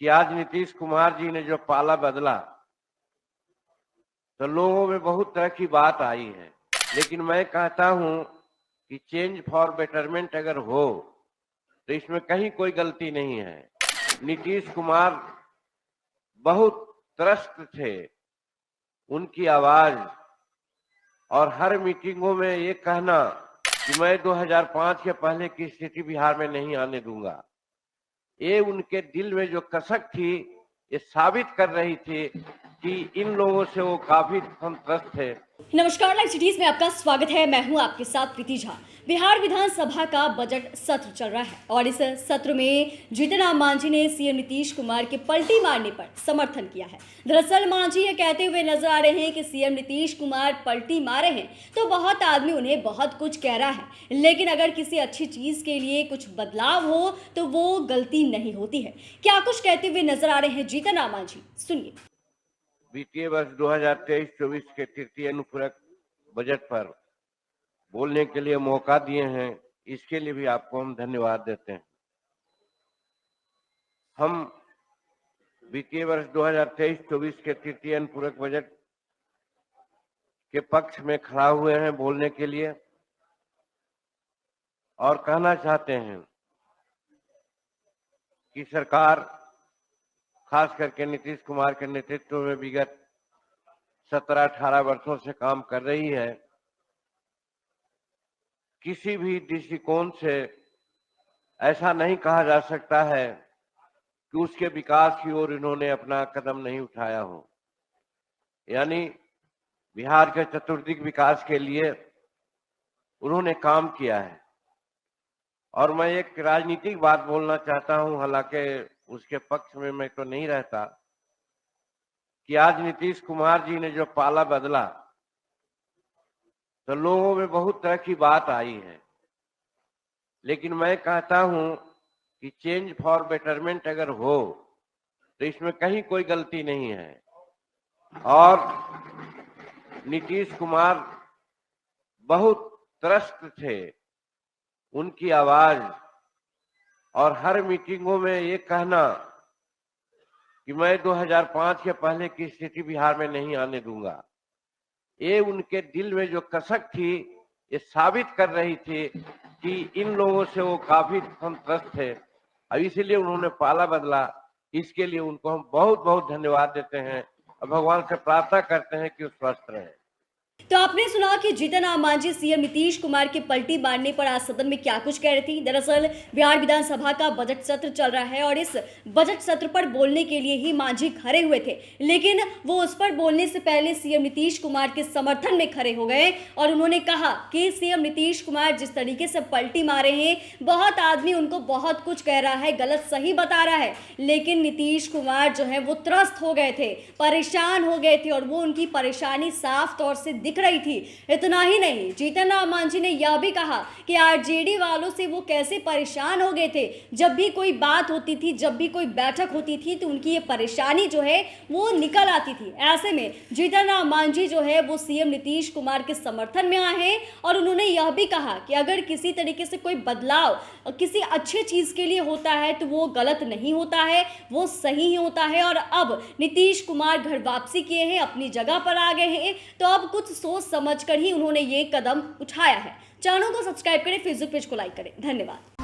कि आज नीतीश कुमार जी ने जो पाला बदला तो लोगों में बहुत तरह की बात आई है, लेकिन मैं कहता हूं कि चेंज फॉर बेटरमेंट अगर हो तो इसमें कहीं कोई गलती नहीं है। नीतीश कुमार बहुत त्रस्त थे, उनकी आवाज और हर मीटिंगों में ये कहना कि मैं 2005 के पहले की स्थिति बिहार में नहीं आने दूंगा, ये उनके दिल में जो कसक थी ये साबित कर रही थी कि इन लोगों से वो काफी संतुष्ट थे। नमस्कार, लाइव सिटीज में आपका स्वागत है। मैं हूं आपके साथ प्रीति झा। बिहार विधानसभा का बजट सत्र चल रहा है और इस सत्र में जीतन राम मांझी ने सीएम नीतीश कुमार के पलटी मारने पर समर्थन किया है। दरअसल मांझी ये कहते हुए नजर आ रहे हैं कि सीएम नीतीश कुमार पलटी मारे हैं तो बहुत आदमी उन्हें बहुत कुछ कह रहा है, लेकिन अगर किसी अच्छी चीज के लिए कुछ बदलाव हो तो वो गलती नहीं होती है। क्या कुछ कहते हुए नजर आ रहे हैं जीतन राम मांझी, सुनिए। वित्तीय वर्ष 2023-24 के तृतीय अनुपूरक बजट पर बोलने के लिए मौका दिए हैं, इसके लिए भी आपको हम धन्यवाद देते हैं। हम वित्तीय वर्ष 2023-24 के तृतीय अनुपूरक बजट के पक्ष में खड़ा हुए हैं बोलने के लिए और कहना चाहते हैं कि सरकार खास करके नीतीश कुमार के नेतृत्व में विगत 17-18 वर्षों से काम कर रही है। किसी भी दृष्टिकोण से ऐसा नहीं कहा जा सकता है कि उसके विकास की ओर इन्होंने अपना कदम नहीं उठाया हो। यानी बिहार के चतुर्दिक विकास के लिए उन्होंने काम किया है। और मैं एक राजनीतिक बात बोलना चाहता हूं, हालांकि उसके पक्ष में मैं तो नहीं रहता, कि आज नीतीश कुमार जी ने जो पाला बदला तो लोगों में बहुत तरह की बात आई है, लेकिन मैं कहता हूं कि चेंज फॉर बेटरमेंट अगर हो तो इसमें कहीं कोई गलती नहीं है। और नीतीश कुमार बहुत त्रस्त थे, उनकी आवाज और हर मीटिंगों में ये कहना कि मैं 2005 के पहले की स्थिति बिहार में नहीं आने दूंगा, ये उनके दिल में जो कसक थी ये साबित कर रही थी कि इन लोगों से वो काफी संतुष्ट थे और इसीलिए उन्होंने पाला बदला। इसके लिए उनको हम बहुत बहुत धन्यवाद देते हैं और भगवान से प्रार्थना करते हैं कि वो स्वस्थ रहें। तो आपने सुना कि जीतन राम मांझी सीएम नीतीश कुमार के पलटी मारने पर आज सदन में क्या कुछ कह रही थी। दरअसल बिहार विधानसभा का बजट सत्र चल रहा है और इस बजट सत्र पर बोलने के लिए ही मांझी खड़े हुए थे, लेकिन वो उस पर बोलने से पहले सीएम नीतीश कुमार के समर्थन में खड़े हो गए और उन्होंने कहा कि सीएम नीतीश कुमार जिस तरीके से पलटी मारे हैं, बहुत आदमी उनको बहुत कुछ कह रहा है, गलत सही बता रहा है, लेकिन नीतीश कुमार जो है वो त्रस्त हो गए थे, परेशान हो गए थे और वो उनकी परेशानी साफ तौर से दिख रही थी। इतना ही नहीं, जीतन राम मांझी ने यह भी कहा कि आरजेडी वालों से वो कैसे परेशान हो गए थे। जब भी कोई बात होती थी, जब भी कोई बैठक होती थी तो उनकी ये परेशानी जो है वो निकल आती थी। ऐसे में जीतन राम मांझी जो है वो सीएम नीतीश कुमार के समर्थन में आए हैं और उन्होंने यह भी कहा कि अगर किसी तरीके से कोई बदलाव किसी अच्छे चीज के लिए होता है तो वो गलत नहीं होता है, वो सही ही होता है। और अब नीतीश कुमार घर वापसी किए हैं, अपनी जगह पर आ गए हैं, तो अब कुछ सोच समझकर ही उन्होंने ये कदम उठाया है। चैनल को सब्सक्राइब करें, फेसबुक पेज को लाइक करें। धन्यवाद।